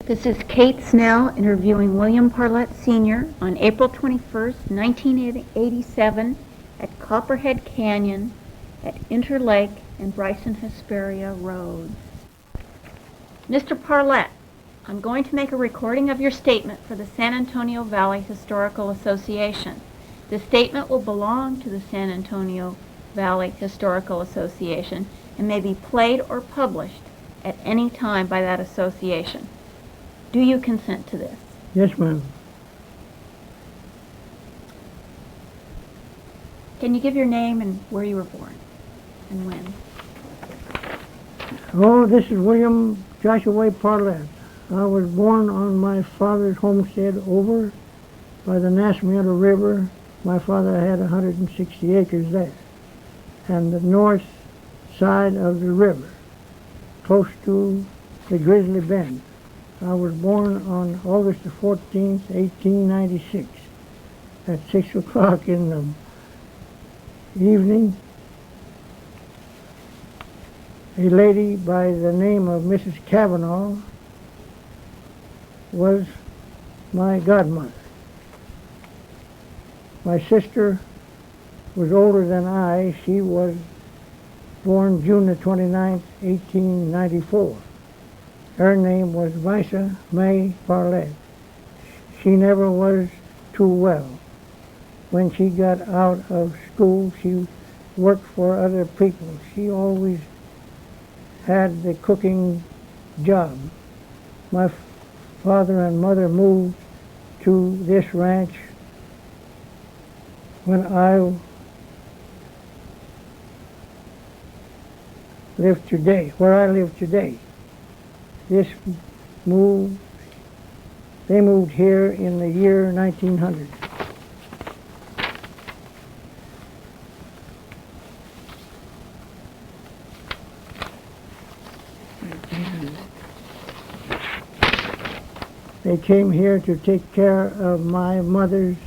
This is Kate Snell interviewing William Parlet Sr. on April 21st, 1987 at Copperhead Canyon at Interlake and Bryson Hesperia Roads. Mr. Parlet, I'm going to make a recording of your statement for the San Antonio Valley Historical Association. The statement will belong to the San Antonio Valley Historical Association and may be played or published at any time by that association. Do you consent to this? Yes, ma'am. Can you give your name and where you were born and when? Oh, this is William Joshua Parlet. I was born on my father's homestead over by the Nasmata River. My father had 160 acres there, and the north side of the river, close to the Grizzly Bend. I was born on August the 14th, 1896, at 6 o'clock in the evening. A lady by the name of Mrs. Cavanaugh was my godmother. My sister was older than I. She was born June the 29th, 1894. Her name was Visa May Parlet. She never was too well. When she got out of school, she worked for other people. She always had the cooking job. My father and mother moved to this ranch when I live today, where I live today. They moved here in the year 1900. They came here to take care of my mother's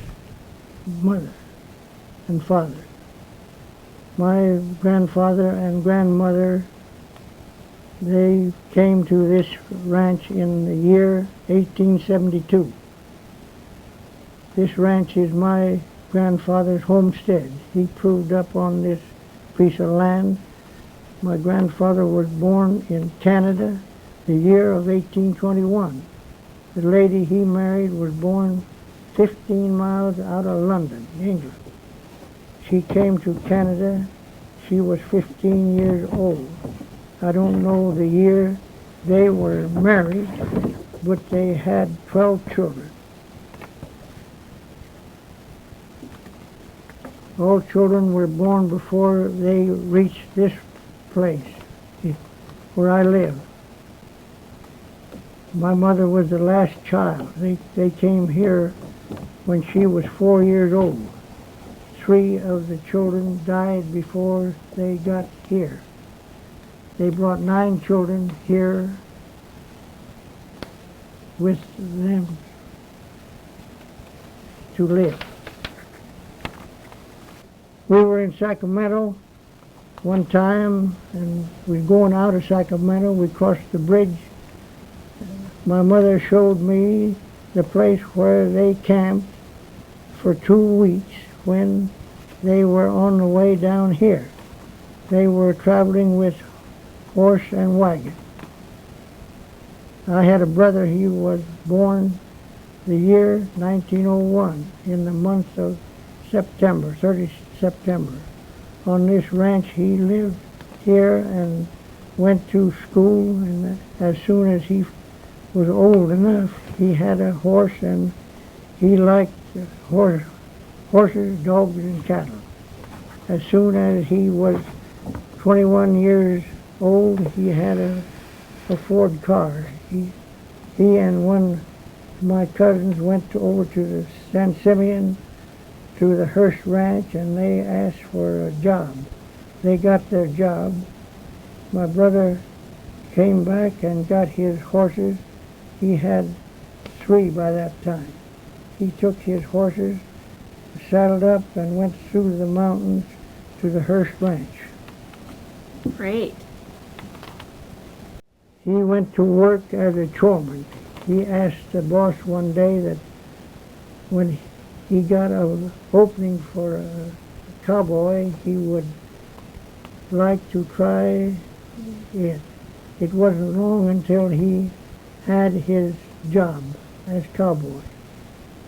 mother and father. My grandfather and grandmother, they came to this ranch in the year 1872. This ranch is my grandfather's homestead. He proved up on this piece of land. My grandfather was born in Canada the year of 1821. The lady he married was born 15 miles out of London, England. She came to Canada. She was 15 years old. I don't know the year they were married, but they had 12 children. All children were born before they reached this place, where I live. My mother was the last child. They came here when she was 4 years old. 3 of the children died before they got here. They brought 9 children here with them to live. We were in Sacramento one time, and we were going out of Sacramento. We crossed the bridge. My mother showed me the place where they camped for 2 weeks when they were on the way down here. They were traveling with horse and wagon. I had a brother. He was born the year 1901 in the month of September, 30 September. On this ranch he lived here and went to school, and as soon as he was old enough, he had a horse, and he liked horses, dogs, and cattle. As soon as he was 21 years old, he had a Ford car. He and one of my cousins went over to the San Simeon, to the Hearst Ranch, and they asked for a job. They got their job. My brother came back and got his horses. He had 3 by that time. He took his horses, saddled up, and went through the mountains to the Hearst Ranch. Great. He went to work as a choreman. he asked the boss one day that when he got an opening for a cowboy, he would like to try it. It wasn't long until he had his job as cowboy.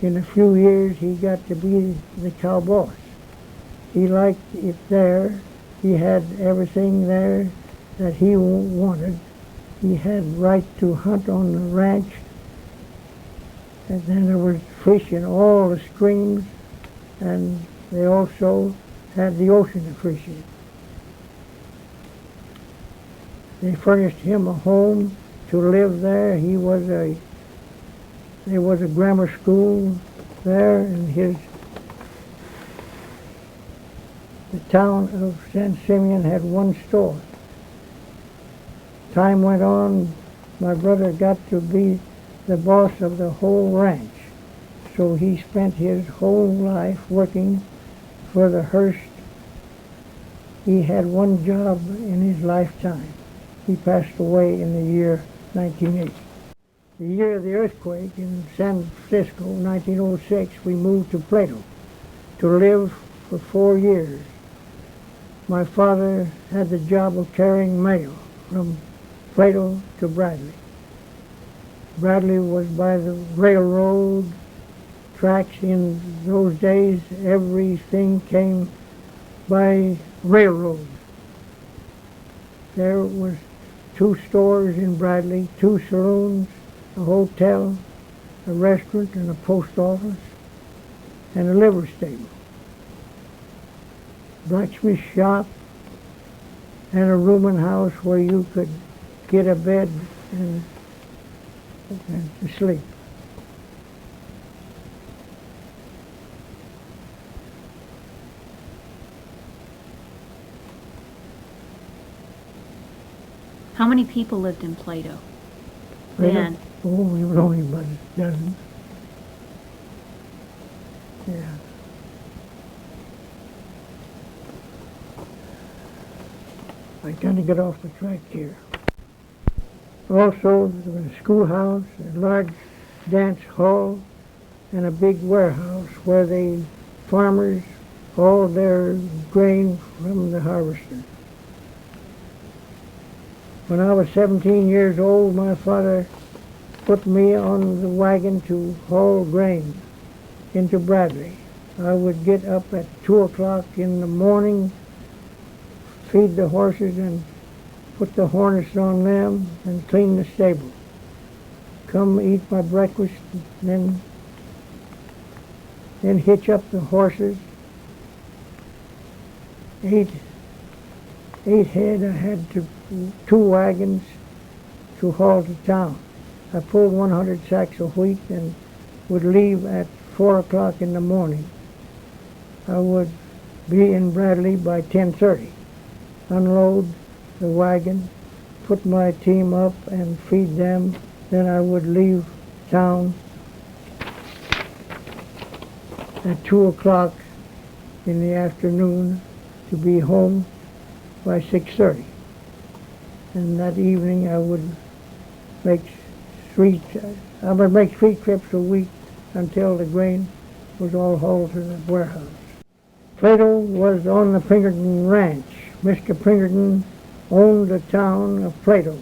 In a few years, he got to be the cowboy. He liked it there. He had everything there that he wanted. He had right to hunt on the ranch. And then there was fish in all the streams, and they also had the ocean to fish in. They furnished him a home to live there. There was a grammar school there, and the town of San Simeon had one store. Time went on, my brother got to be the boss of the whole ranch. So he spent his whole life working for the Hearst. He had one job in his lifetime. He passed away in the year 1980. The year of the earthquake in San Francisco, 1906, we moved to Plato to live for 4 years. My father had the job of carrying mail from Plato to Bradley. Bradley was by the railroad tracks. In those days, everything came by railroad. There was 2 stores in Bradley, 2 saloons, a hotel, a restaurant, and a post office, and a livery stable, blacksmith shop, and a rooming house where you could get a bed and to sleep. How many people lived in Plato? Plato? Then? Oh, we were only about a dozen. Yeah. I kind of got off the track here. Also, there was a schoolhouse, a large dance hall, and a big warehouse where the farmers hauled their grain from the harvester. When I was 17 years old, my father put me on the wagon to haul grain into Bradley. I would get up at 2 o'clock in the morning, feed the horses and put the harness on them and clean the stable. Come eat my breakfast, then hitch up the horses. Eight head. I had 2 wagons to haul to town. I pulled 100 sacks of wheat and would leave at 4 o'clock in the morning. I would be in Bradley by 10:30. Unload the wagon, put my team up and feed them. Then I would leave town at 2 o'clock in the afternoon to be home by 6:30. And that evening I would make 3 trips a week until the grain was all hauled to the warehouse. Plato was on the Pinkerton Ranch. Mr. Pinkerton owned the town of Plato,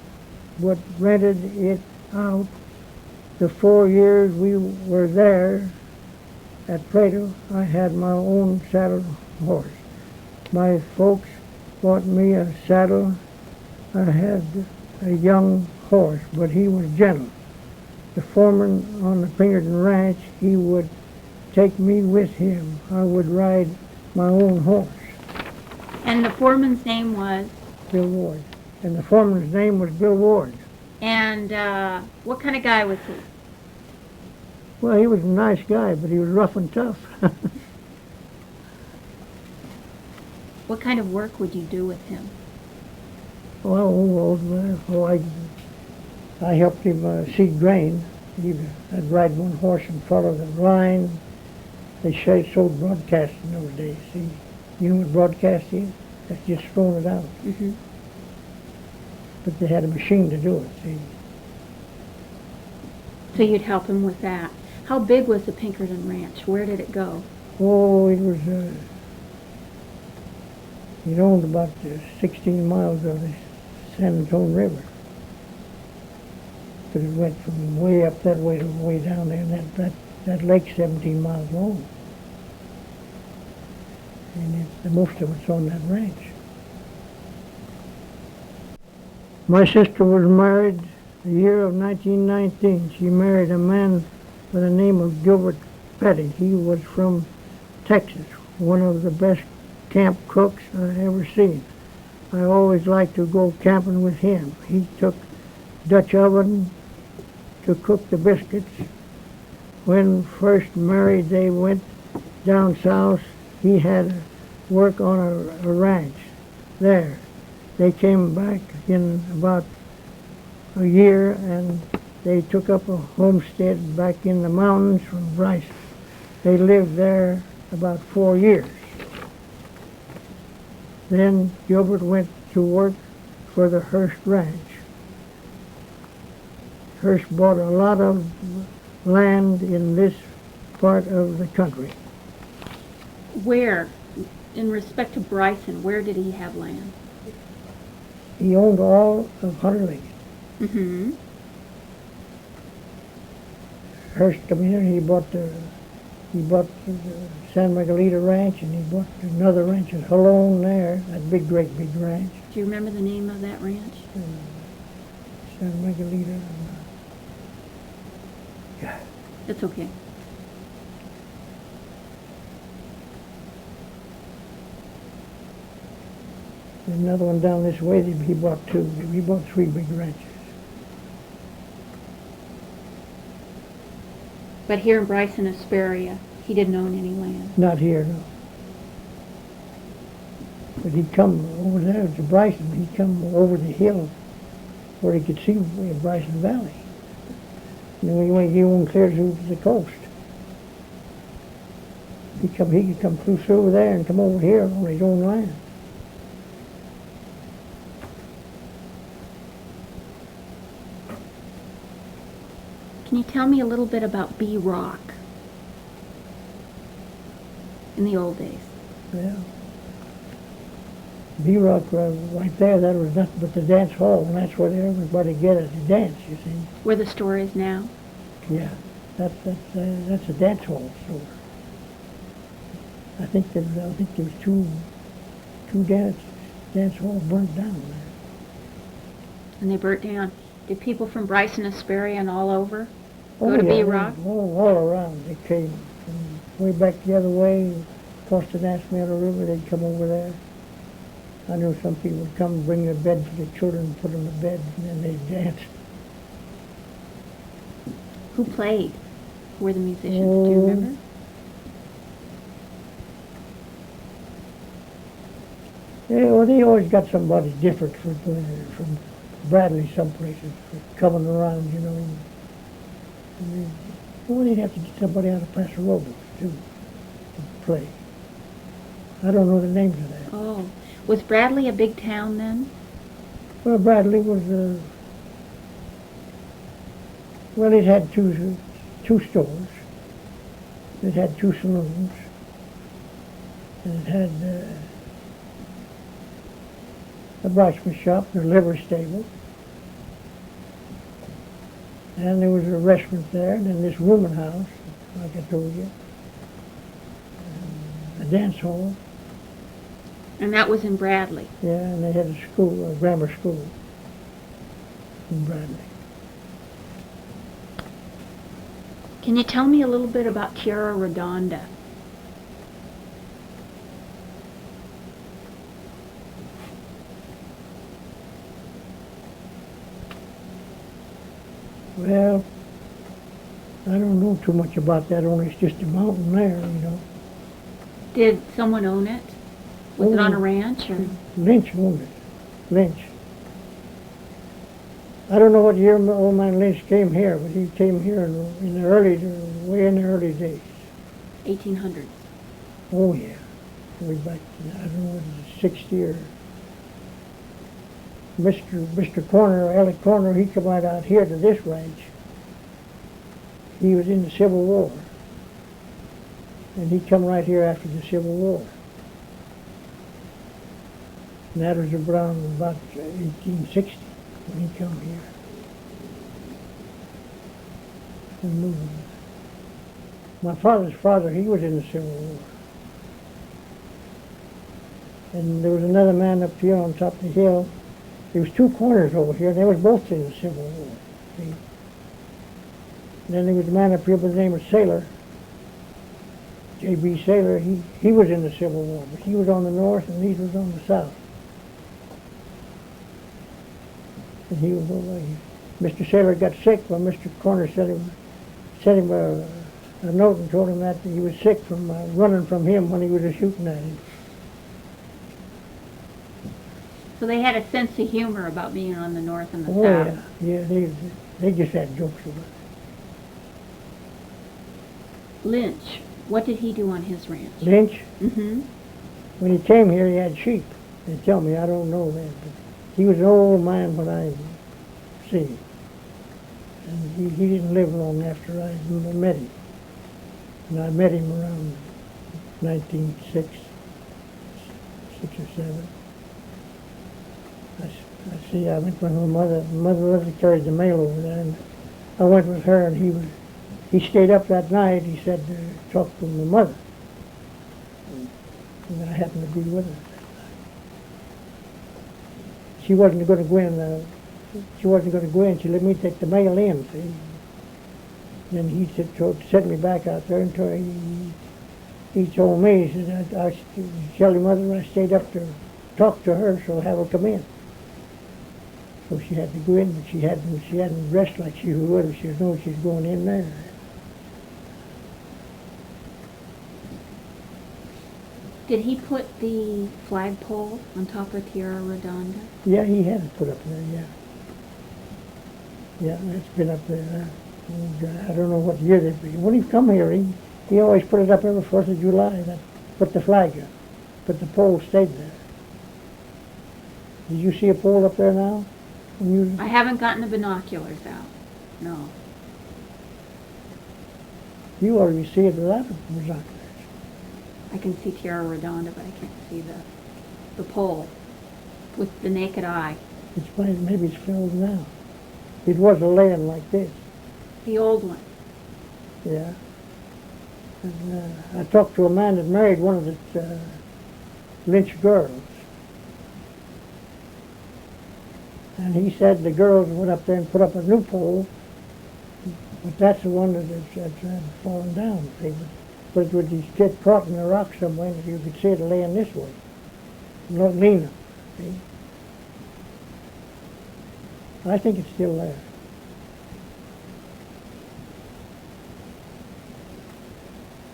but rented it out. The 4 years we were there at Plato, I had my own saddle horse. My folks bought me a saddle. I had a young horse, but he was gentle. The foreman on the Pinkerton Ranch, he would take me with him. I would ride my own horse. And the foreman's name was? Bill Ward. And the foreman's name was Bill Ward. And what kind of guy was he? Well, he was a nice guy, but he was rough and tough. What kind of work would you do with him? I helped him seed grain. I'd ride one horse and follow the line. They sold broadcast in those days, see. You know what broadcast is? That's just throwing it out. Mm-hmm. But they had a machine to do it, see. So you'd help him with that. How big was the Pinkerton Ranch? Where did it go? Oh, it was, it owned about 16 miles of the San Antonio River. Because it went from way up that way to way down there, and that lake's 17 miles long. And most of it's on that ranch. My sister was married the year of 1919. She married a man by the name of Gilbert Petty. He was from Texas, one of the best camp cooks I ever seen. I always liked to go camping with him. He took Dutch oven to cook the biscuits. When first married, they went down south. He had work on a ranch there. They came back in about a year, and they took up a homestead back in the mountains from Bryson. They lived there about 4 years. Then Gilbert went to work for the Hearst Ranch. Hearst bought a lot of land in this part of the country. Where, in respect to Bryson, where did he have land? He owned all of Hunter Lake. Mm-hmm. Hearst come in here, he bought the San Miguelito Ranch, and he bought another ranch at Halone there, that great big ranch. Do you remember the name of that ranch? San Miguelito. Yeah. That's okay. There's another one down this way, he bought two. He bought 3 big ranches. But here in Bryson, Hesperia, he didn't own any land. Not here, no. But he'd come over there to Bryson. He'd come over the hill where he could see Bryson Valley. You know, he went clear to the coast. He could come through there and come over here on his own land. Can you tell me a little bit about B Rock in the old days? Yeah. B-Rock right there, that was nothing but the dance hall, and that's where everybody gathered to dance, you see. Where the store is now? Yeah, that's a dance hall store. I think there was two dance halls burnt down there. And they burnt down. Did people from Bryson, Hesperia, and all over go Oh, to yeah, B Rock? all around. They came from way back the other way, across the Nasmata River. They'd come over there. I knew some people would come and bring their bed for the children and put them to bed, and then they'd dance. Who played? Who were the musicians? Do you remember? Yeah, well, they always got somebody different from Bradley some places for coming around, you know. Well, they'd have to get somebody out of Paso Robles, too, to play. I don't know the names of that. Oh. Was Bradley a big town then? Well, Bradley was, well, it had two stores. It had 2 saloons. And it had a blacksmith shop, the livery stable. And there was a restaurant there, and then this rooming house, like I told you. And a dance hall. And that was in Bradley. Yeah, and they had a school, a grammar school in Bradley. Can you tell me a little bit about Tierra Redonda? Well, I don't know too much about that, only it's just a mountain there, you know. Did someone own it? Was it on a Oh, ranch or? Lynch owned it. Lynch. I don't know what year old man Lynch came here, but he came here in the way in the early days. 1800s. Oh yeah, way back. I don't know, it was 60 or. Mr. Corner, Alec Corner, he come right out here to this ranch. he was in the Civil War. And he come right here after the Civil War. And that was around about 1860 when he come here. And moved. My father's father, he was in the Civil War. And there was another man up here on top of the hill. There was two corners over here, and they was both in the Civil War. See? And then there was a man up here by the name of Sailor, J.B. Sailor. He was in the Civil War, but he was on the north and he was on the south. And he was over here. Mr. Sailor got sick when Mr. Corner sent him a note and told him that he was sick from running from him when he was shooting at him. So they had a sense of humor about being on the north and the Oh south. yeah, they just had jokes about it. Lynch, what did he do on his ranch? Lynch, Mm-hmm. when he came here, he had sheep. They tell me, I don't know that, but he was an old man when I see him. And he didn't live long after I met him. And I met him around 1906, 6 or 7. I see, I went with my mother. My mother carried the mail over there, and I went with her, and he stayed up that night. He said to talk to my mother. And I happened to be with her that night. She wasn't going to go in. She wasn't going to go in. She let me take the mail in, see. Then he sent me back out there until he told me, he said, I tell your mother I stayed up to talk to her, so have her come in. So she had to go in, but she hadn't dressed like she would if she knew she was going in there. Did he put the flagpole on top of Tierra Redonda? Yeah, he had it put up there, yeah. Yeah, it's been up there. I don't know what year they've been. When he come here, he always put it up every 4th of July, put the flag up. But the pole stayed there. Did you see a pole up there now? I haven't gotten the binoculars out. No. You already see it without the binoculars. I can see Tierra Redonda, but I can't see the pole with the naked eye. Maybe it's filled now. It was a land like this. The old one. Yeah. And I talked to a man that married one of the Lynch girls. And he said the girls went up there and put up a new pole, but that's the one that's fallen down. See? But it would just get caught in a rock somewhere, and you could see it laying this way, not leaning. See? I think it's still there.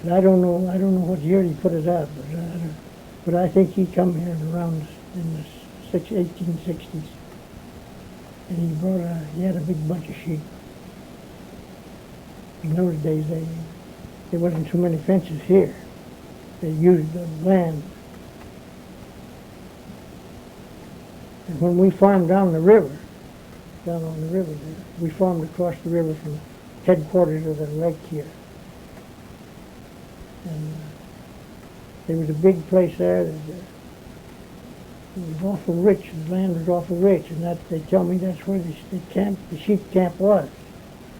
But I don't know what year he put it up, but I think he come here around in the 1860s. And he had a big bunch of sheep. In those days, there wasn't too many fences here. They used the land. And when we farmed down on the river there, we farmed across the river from headquarters of the lake here. And there was a big place there that it was awful rich. The land was awful rich, and that they tell me that's where the sheep camp was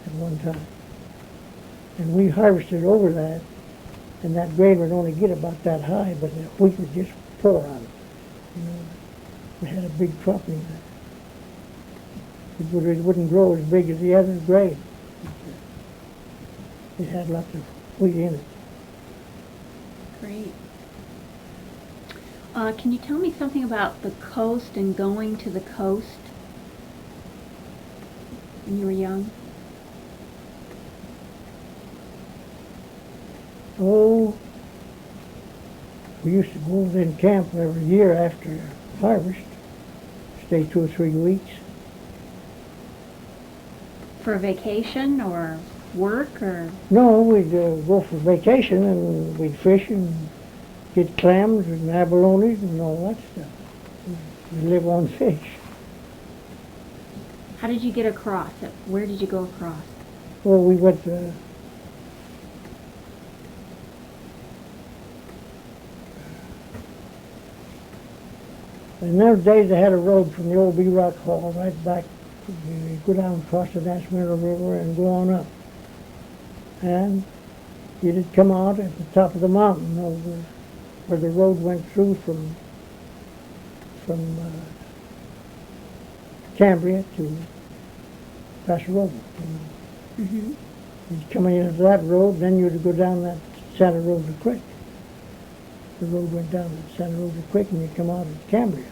at one time. And we harvested over that, and that grain would only get about that high, but the wheat would just pour on it. You know, we had a big crop in that. It wouldn't grow as big as the other grain. It had lots of wheat in it. Great. Can you tell me something about the coast and going to the coast when you were young? Oh, we used to go in camp every year after harvest, stay 2 or 3 weeks. For a vacation or work or? No, we'd go for vacation and we'd fish and get clams and abalones and all that stuff. We live on fish. How did you get across? Where did you go across? Well, we went In those days, they had a road from the old B-Rock Hall right back. You go down across the Nasmilla River and go on up. And you'd come out at the top of the mountain over where the road went through from Cambria to Paso Robles. Mm-hmm. You'd come into that road, then you'd go down that Santa Rosa Creek. The road went down to Santa Rosa Creek, and you'd come out at Cambria.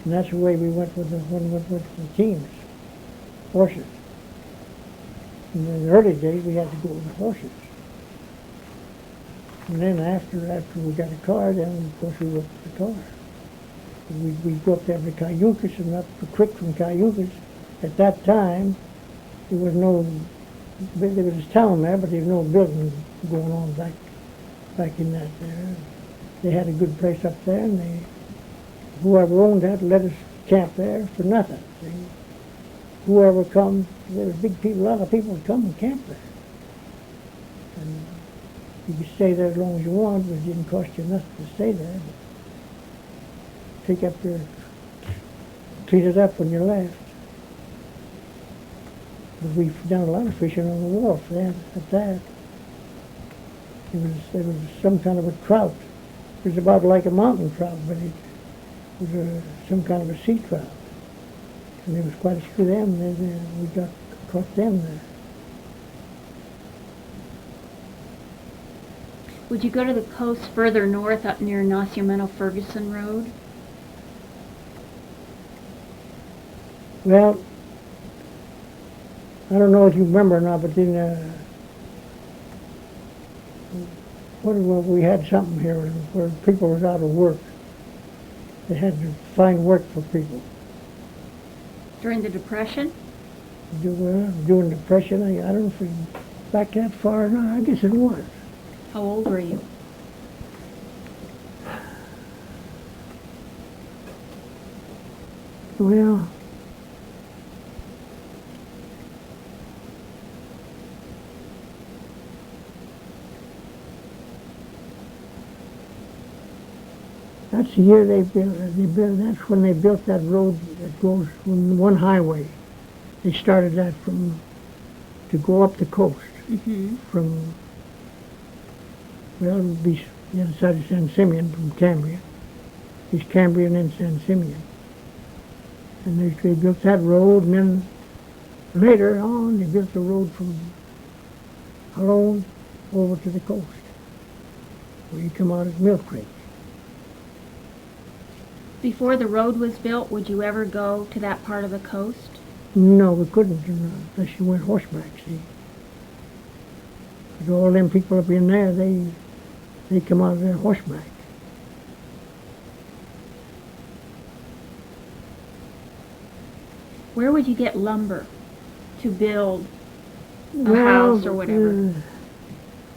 And that's the way we went with the teams, horses. In the early days, we had to go with horses. And then after we got a car, then of course we went with the car. We'd go up there to Cayucas and up the creek from Cayucas. At that time, there was a town there, but there was no building going on back in that there. They had a good place up there, and whoever owned that let us camp there for nothing. See? Whoever come, there was a lot of people would come and camp there. And you could stay there as long as you wanted, but it didn't cost you nothing to stay there. But take up your, clean it up when you left. But we've done a lot of fishing on the wharf there at that. There was some kind of a trout. It was about like a mountain trout, but it was some kind of a sea trout. And there was quite a few of them. We caught them there. Would you go to the coast further north up near Nacimiento-Ferguson Road? Well, I don't know if you remember or not, but then we had something here where people was out of work. They had to find work for people. During the Depression? During the Depression, I don't know if we back that far or not. I guess it was. How old were you? Well, that's the year they built. That's when they built that road that goes from one highway. They started that to go up the coast from. Well, it would be the other side of San Simeon from Cambria. It's Cambria and then San Simeon. And they built that road, and then later on they built the road from Alone over to the coast, where you come out at Mill Creek. Before the road was built, would you ever go to that part of the coast? No, we couldn't unless you went horseback, see. Because all them people up in there, they come out of there horseback. Where would you get lumber to build a house or whatever?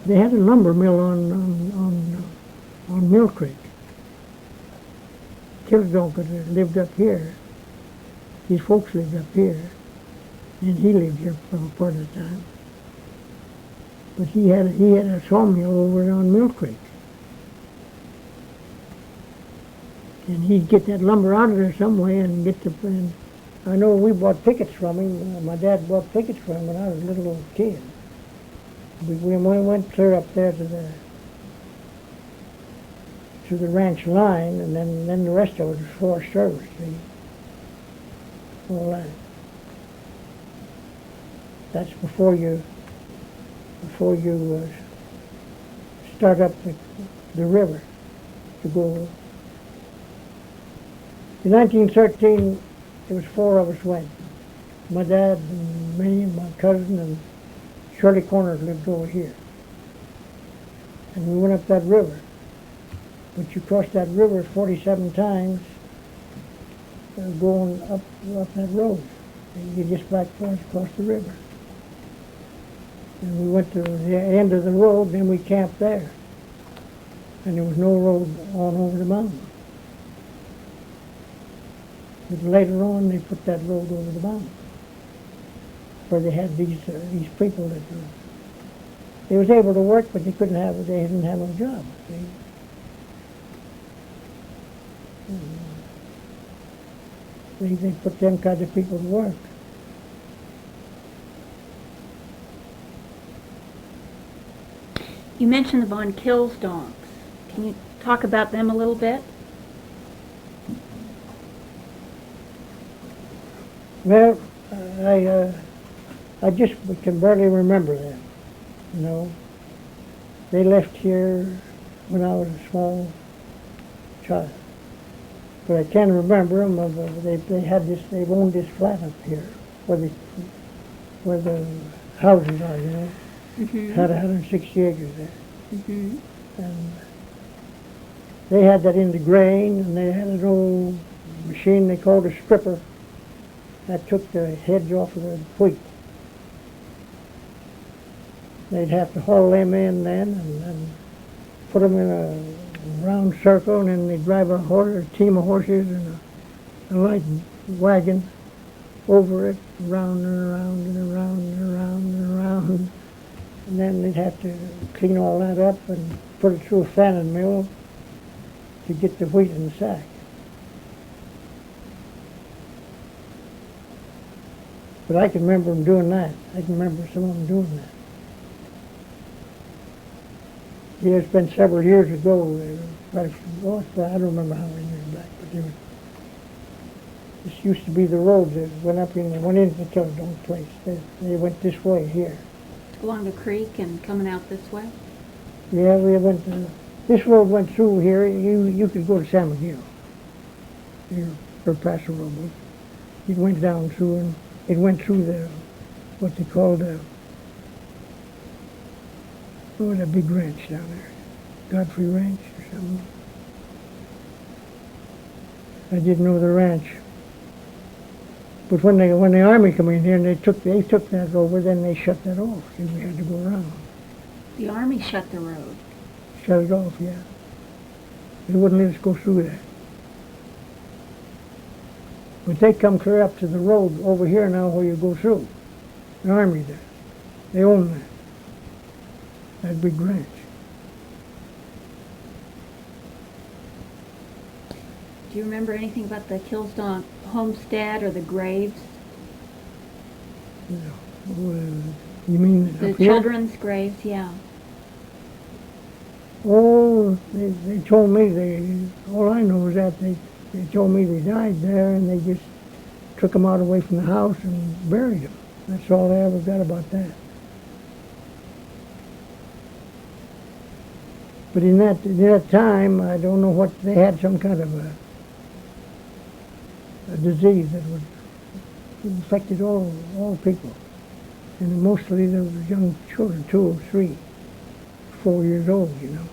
They had a lumber mill on Mill Creek. Killadonka lived up here. His folks lived up here, and he lived here for part of the time. But he had a sawmill over on Mill Creek. And he'd get that lumber out of there some way and and I know we bought pickets from him. My dad bought pickets from him when I was a little old kid. We went clear up there to the ranch line, and then the rest of it was Forest Service, see? All that. That's before you start up the river to go. In 1913, there was 4 of us went. My dad and me and my cousin and Shirley Corners lived over here. And we went up that river. But you crossed that river 47 times going up that road. And you just back across the river. And we went to the end of the road, then we camped there. And there was no road on over the mountain. But later on, they put that road over the mountain, where they had these people that they was able to work, but they didn't have no job. See? They put them kind of people to work. You mentioned the Von Kills donks. Can you talk about them a little bit? Well, I just can barely remember them, you know. They left here when I was a small child. But I can remember them. They owned this flat up here where the houses are, you know. Mm-hmm. Had 160 acres there. Mm-hmm. And they had that in the grain, and they had an old machine they called a stripper that took the heads off of the wheat. They'd have to haul them in then and put them in a round circle, and then they'd drive a team of horses and a light wagon over it, round and around and around and around and around. And then they'd have to clean all that up and put it through a fanning mill to get the wheat in the sack. But I can remember them doing that. I can remember some of them doing that. Yeah, it's been several years ago. I don't remember how many years back, but this used to be the road that went into the Killdon place. They went this way here. Along the creek and coming out this way? Yeah, this road went through here. You could go to San Miguel. Or past the road. It went down through, and it went through what they called that big ranch down there. Godfrey Ranch or something. I didn't know the ranch. But when the army came in here and they took that over, then they shut that off. See, we had to go around. The army shut the road. Shut it off, yeah. They wouldn't let us go through that. But they come clear up to the road over here now where you go through. The army there. They own that. That big ranch. Do you remember anything about the Killsdon homestead or the graves? You mean The up here? children's graves, yeah. Oh, they told me all I know is that they told me they died there, and they just took them out away from the house and buried them. That's all I ever got about that. But in that time, I don't know what, they had some kind of a disease that affected all people. And mostly there was young children, 2 or 3, 4 years old, you know.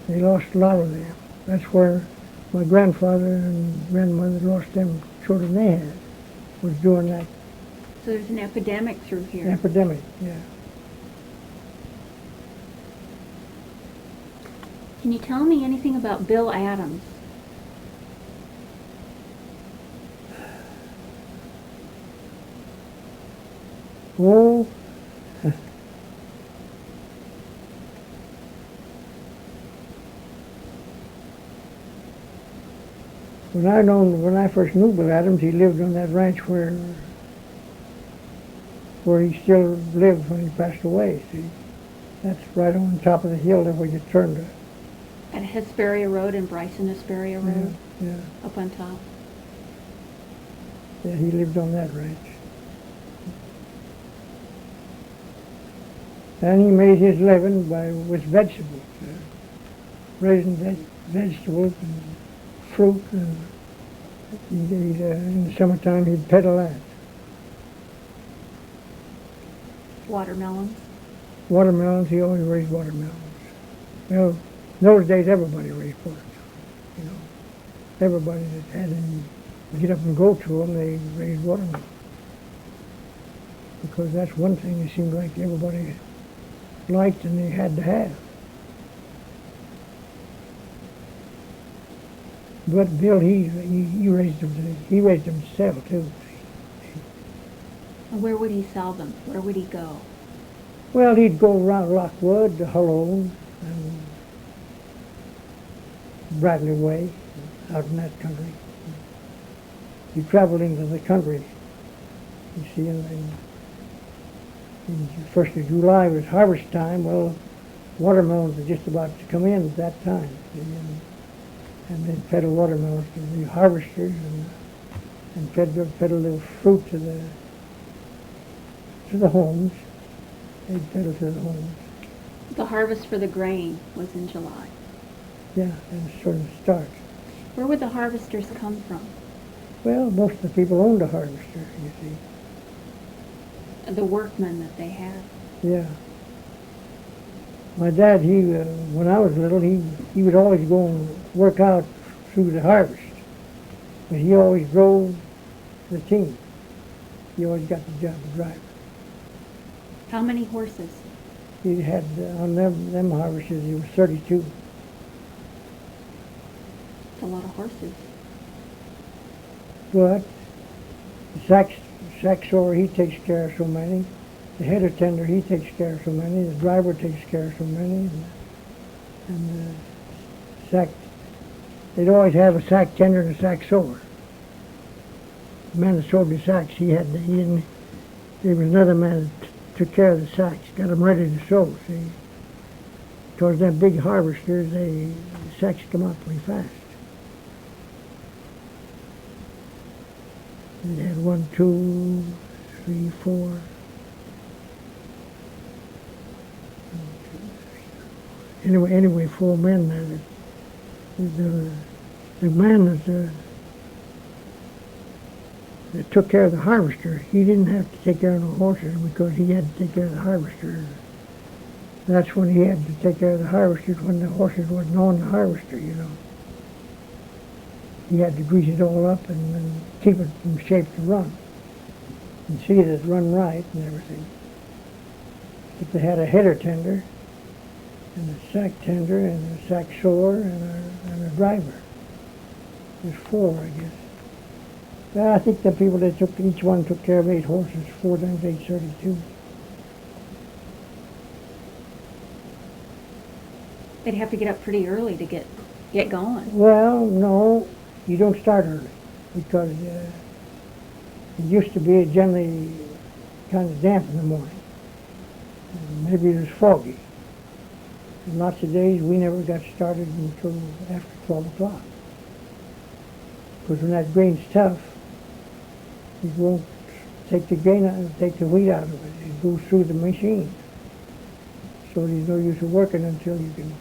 They lost a lot of them. That's where my grandfather and grandmother lost them children they had, was doing that. So there's an epidemic through here. Epidemic, yeah. Can you tell me anything about Bill Adams? Oh, when I first knew Bill Adams, he lived on that ranch where he still lived when he passed away. See, that's right on top of the hill there where you turned to. At Hesperia Road and Bryson Hesperia Road? Yeah. Up on top? Yeah, he lived on that ranch. And he made his living with vegetables, raising vegetables and fruit, and in the summertime he'd peddle that. Watermelons? Watermelons, he always raised watermelons. Well, in those days everybody raised watermelons, you know. Everybody that had any get up and go to them, they raised watermelons. Because that's one thing it seemed like everybody liked and they had to have. But Bill, he raised them. He raised them to sell too. And where would he sell them? Where would he go? Well, he'd go around Lockwood, to Halloan, and Bradley Way. out in that country. You traveled into the country, you see, and the 1st of July was harvest time. Well, watermelons were just about to come in at that time. See, and they fed the watermelons to the harvesters and fed a little fruit to the homes. They'd fed it to the homes. The harvest for the grain was in July. Yeah, and sort of start. Where would the harvesters come from? Well, most of the people owned a harvester, you see. The workmen that they had. Yeah. My dad, when I was little, he would always go and work out through the harvest. But he always drove the team. He always got the job of driver. How many horses? He had, on them harvesters, he was 32. That's a lot of horses. But the sack sewer, he takes care of so many. The header tender, he takes care of so many. The driver takes care of so many. And the sack, they'd always have a sack tender and a sack sewer. The man that sewed the sacks, there was another man that took care of the sacks, got them ready to sew, see. Towards them big harvesters, the sacks come out pretty fast. They had 1, 2, 3, 4. Anyway, 4 men there. The man that took care of the harvester, he didn't have to take care of the horses because he had to take care of the harvester. That's when he had to take care of the harvesters, when the horses wasn't on the harvester, you know. He had to grease it all up and keep it in shape to run. And see that it run right and everything. But they had a header tender, and a sack tender, and a sack sewer, and a driver. There's 4, I guess. Well, I think the people that each one took care of 8 horses, 4 times 8, 32. They'd have to get up pretty early to get going. Well, no, you don't start early because it used to be generally kind of damp in the morning. And maybe it was foggy. And lots of days we never got started until after 12 o'clock. Because when that grain's tough, it won't take the grain out and take the wheat out of it. It goes through the machine. So there's no use of working until you can,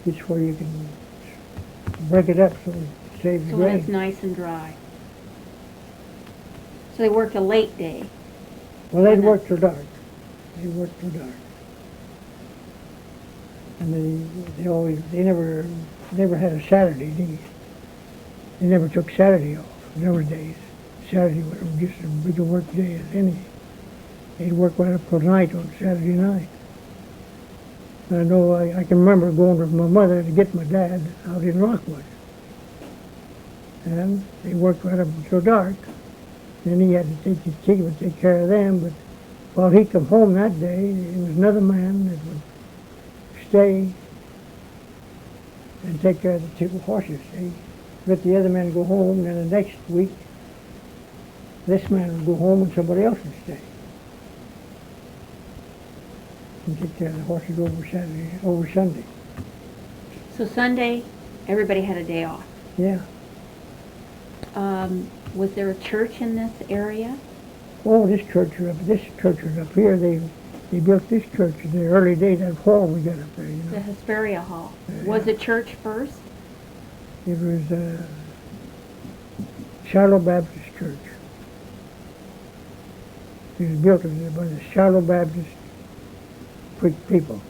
it's where you can break it up so it saves the So when grain. it's nice and dry. So they worked a late day. Well, they'd work till dark. They worked till dark. And they never had a Saturday. They never took Saturday off in those days. Saturday was just as big a work day as any. They'd work right up till night on Saturday night. And I know I can remember going with my mother to get my dad out in Rockwood. And they worked right up until dark. Then he had to take care of them, but while he come home that day, there was another man that would stay and take care of the 2 horses. See? Let the other man go home, and then the next week, this man would go home and somebody else would stay. And take care of the horses over Sunday. So Sunday, everybody had a day off. Yeah. Was there a church in this area? Oh, this church was up here. They built this church in the early days. That hall we got up there, you know. The Hesperia Hall. Was it church first? It was Shiloh Baptist Church. It was built by the Shiloh Baptist people.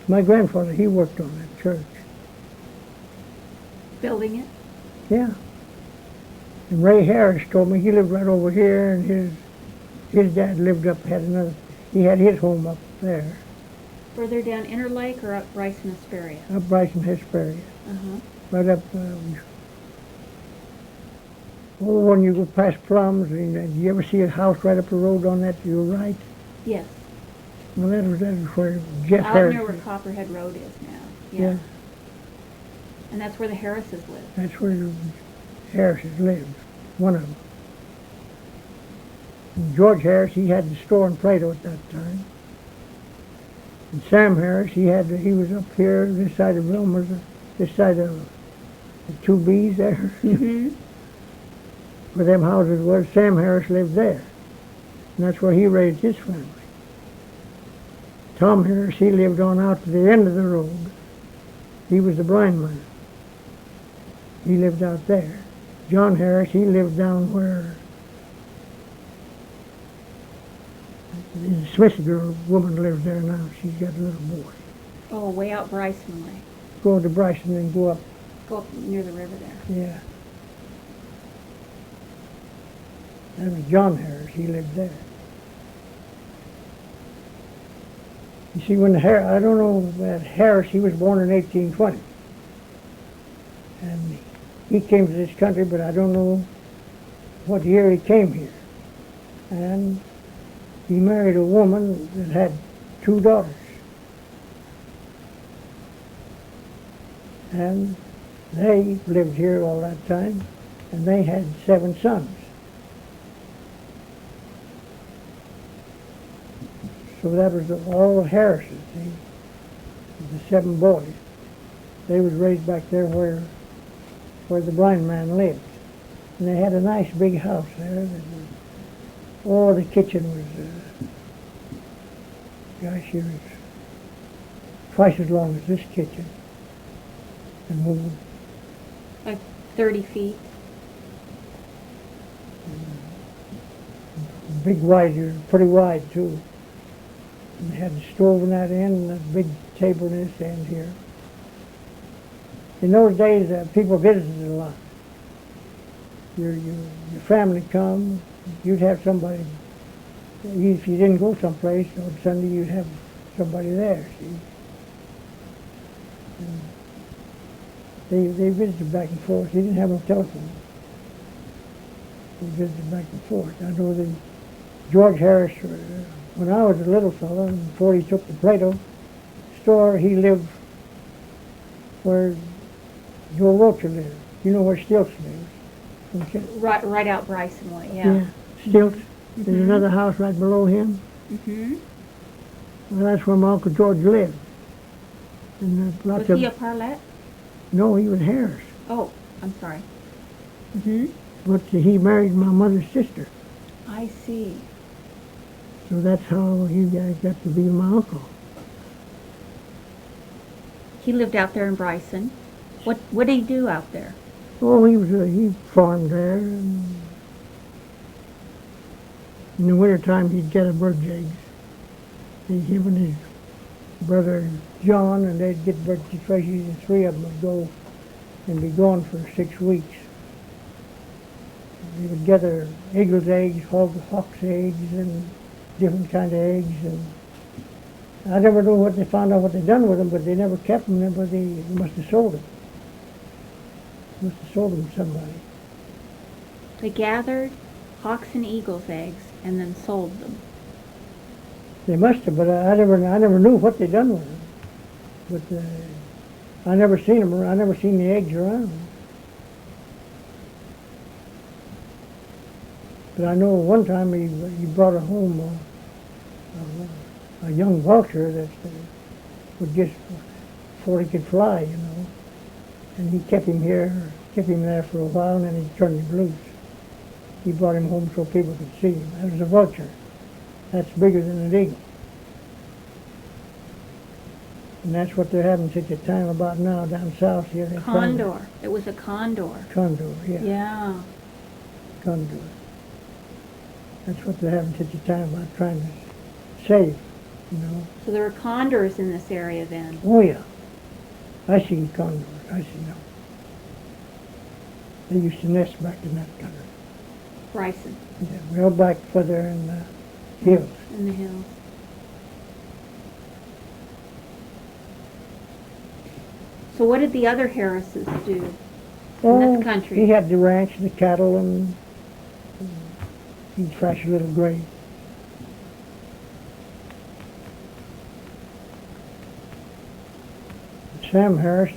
My grandfather, he worked on that church. Building it? Yeah. And Ray Harris told me he lived right over here, and his dad lived up, he had his home up there. Further down Interlake or up Bryson Hesperia? Up Bryson Hesperia. Uh-huh. Right up, when you go past Plums, and you ever see a house right up the road on that to your right? Yes. Well, that was where Jeff Out Harris. near where Copperhead Road is now. Yeah. And that's where the Harrises live. That's where the Harrises lived, one of them. And George Harris, he had the store in Plato at that time. And Sam Harris, he was up here, this side of Wilmer's, this side of the 2Bs there, Mm-hmm. where them houses was. Sam Harris lived there. And that's where he raised his family. Tom Harris, he lived on out to the end of the road. He was the blind man. He lived out there. John Harris, he lived down where the Smith girl woman lives there now. She's got a little boy. Oh, way out Bryson way. Go to Bryson and go up. Go up near the river there. Yeah. That was John Harris. He lived there. You see, when I don't know that Harris, he was born in 1820. And he came to this country, but I don't know what year he came here. And he married a woman that had 2 daughters. And they lived here all that time, and they had 7 sons. So that was all the Harrises, the 7 boys. They was raised back there where the blind man lived. And they had a nice big house there. The kitchen was, gosh, it was twice as long as this kitchen. And moved. Like 30 feet. Big wide, pretty wide too. And they had the stove in that end and a big table in this end here. In those days, people visited a lot. Your family come, you'd have somebody. If you didn't go someplace on Sunday, you'd have somebody there. See, and they visited back and forth. They didn't have no telephone. They visited back and forth. I know that George Harris, when I was a little fellow, before he took the Plato store, he lived where Joe Rocher lived. You know where Stilts lives? Okay. Right out Bryson way, yeah. Stilts. There's another house right below him. Mm-hmm. Well, that's where my Uncle George lived. And Was he a Parlet? No, he was Harris. Oh, I'm sorry. Mm-hmm. But he married my mother's sister. I see. So that's how he got to be my uncle. He lived out there in Bryson. What did he do out there? Oh, he farmed there. And in the wintertime, he'd get a bird's eggs. Him and his brother John, and they'd get bird's eggs, and 3 of them would go and be gone for 6 weeks. They would gather eagle's eggs, hawk's eggs, and different kind of eggs. And I never know what they found out what they done with them, but they never kept them. But they must have sold them. Must have sold them to somebody. They gathered hawks and eagles' eggs and then sold them. They must have, but I never knew what they done with them. But I never seen them. I never seen the eggs around. But I know one time he brought home a young vulture that would just before he could fly, you know. And he kept him there for a while, and then he turned him loose. He brought him home so people could see him. That was a vulture. That's bigger than an eagle. And that's what they're having such a time about now down south here. Condor. It was a condor. Condor, yeah. Yeah. Condor. That's what they're having such a time about trying to save, you know. So there were condors in this area then. Oh, yeah. I seen condors. I seen them. They used to nest back in that country. Bryson. Yeah, well back further in the hills. In the hills. So what did the other Harrises do in this country? He had the ranch, the cattle, and he'd thrash a little grain. Sam Harris,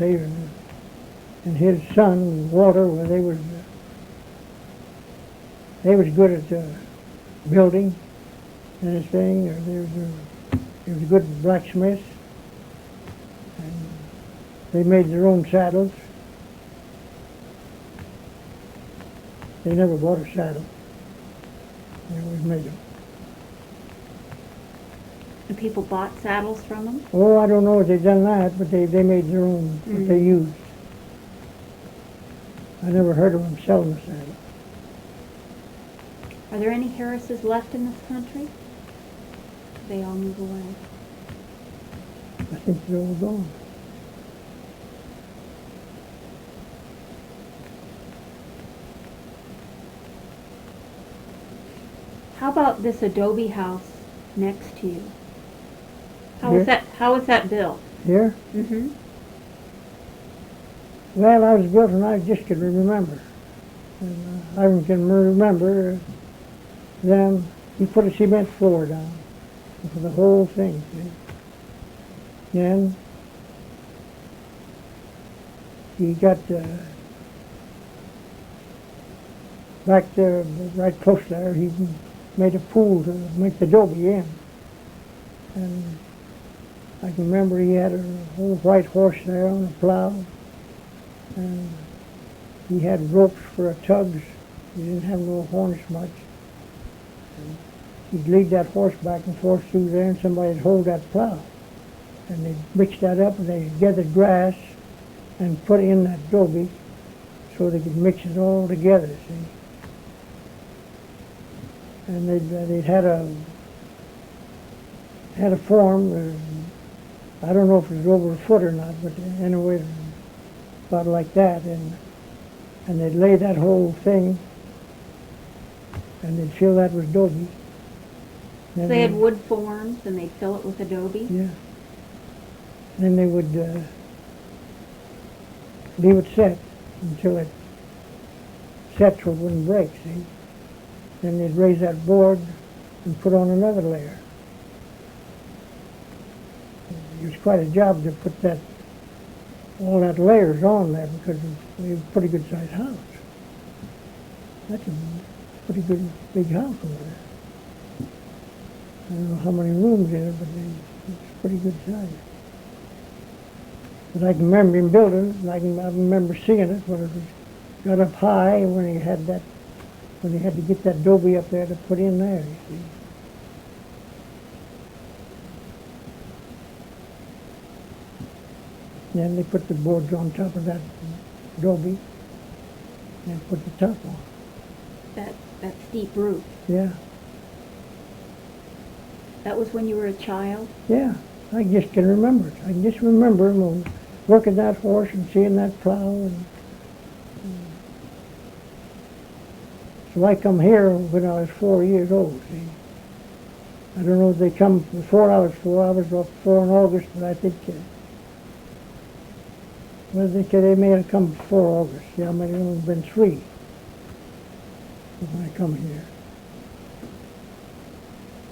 and his son, Walter, well, they was good at building and this thing. They was good blacksmiths, and they made their own saddles. They never bought a saddle. They always made them. And people bought saddles from them? Oh, I don't know if they done that, but they made their own, what they used. I never heard of them selling a saddle. Are there any Harrises left in this country? They all move away. I think they're all gone. How about this adobe house next to you? Here? How was that built? Here? Mm-hmm. Well, I was built when I just could remember. And I can remember them, he put a cement floor down for the whole thing. See? Then he got back there, right close there, he made a pool to make the adobe in. And I can remember he had a whole white horse there on a plow. And he had ropes for tugs. He didn't have no harness much. And he'd lead that horse back and forth through there, and somebody'd hold that plow. And they'd mix that up, and they'd gather grass and put it in that adobe so they could mix it all together, see. And they'd had a form, I don't know if it was over a foot or not, but anyway, about like that, and they'd lay that whole thing, and they'd fill that with adobe. So they had wood forms, and they'd fill it with adobe? Yeah. Then they would leave it set until it sets so it wouldn't break, see? Then they'd raise that board and put on another layer. It was quite a job to put all that layers on there because it was a pretty good sized house. That's a pretty good big house over there. I don't know how many rooms in it, but it's pretty good size. But I can remember him building it, and I remember seeing it when it was got up high, when he had to get that adobe up there to put in there, you see. Then they put the boards on top of that adobe and put the top on. That steep roof. Yeah, That was when you were a child? yeah. I just can remember it. I can just remember working that horse and seeing that plow. And so I come here when I was 4 years old, see. I don't know if they come before I was 4. I was about 4 in August, but I think well, they may have come before August. Yeah, I might have only been 3 when I come here.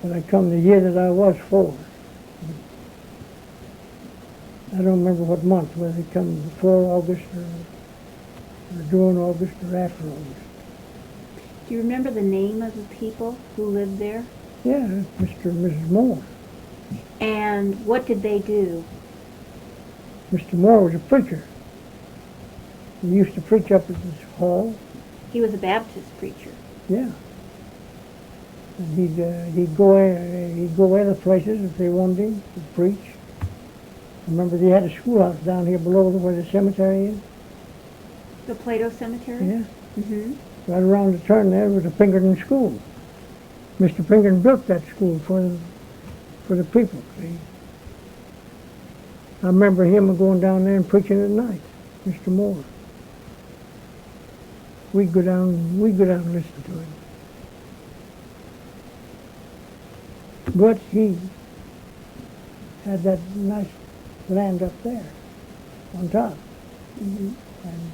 But I come the year that I was 4. I don't remember what month, whether they come before August or during August or after August. Do you remember the name of the people who lived there? Yeah, Mr. and Mrs. Moore. And what did they do? Mr. Moore was a preacher. He used to preach up at this hall. He was a Baptist preacher. Yeah. And he'd go other places if they wanted him to preach. I remember they had a schoolhouse down here below where the cemetery is. The Plato Cemetery? Yeah. Mm-hmm. Right around the turn there was a Pinkerton school. Mr. Pinkerton built that school for the people, see. I remember him going down there and preaching at night, Mr. Moore. We'd go down and listen to him. But he had that nice land up there on top. Mm-hmm. And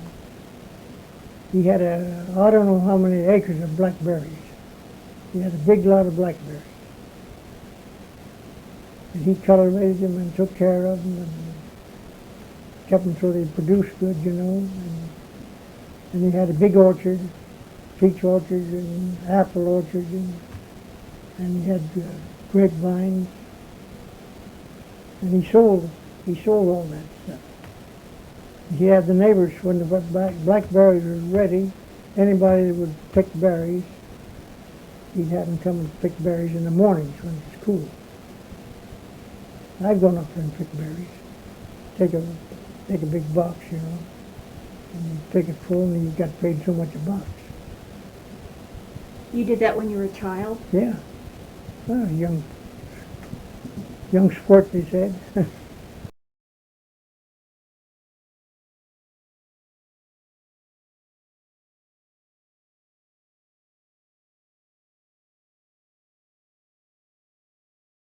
he had I don't know how many acres of blackberries. He had a big lot of blackberries. And he cultivated them and took care of them. And kept them so they produced good, you know. And he had a big orchard, peach orchard and apple orchard, and he had grapevines. And he sold all that stuff. He had the neighbors, when the blackberries were ready, anybody that would pick berries, he'd have them come and pick berries in the mornings when it's cool. I've gone up there and picked berries. Take a big box, you know, and you take it full, and then you got paid so much a box. You did that when you were a child? Yeah. Well, young sport, they said.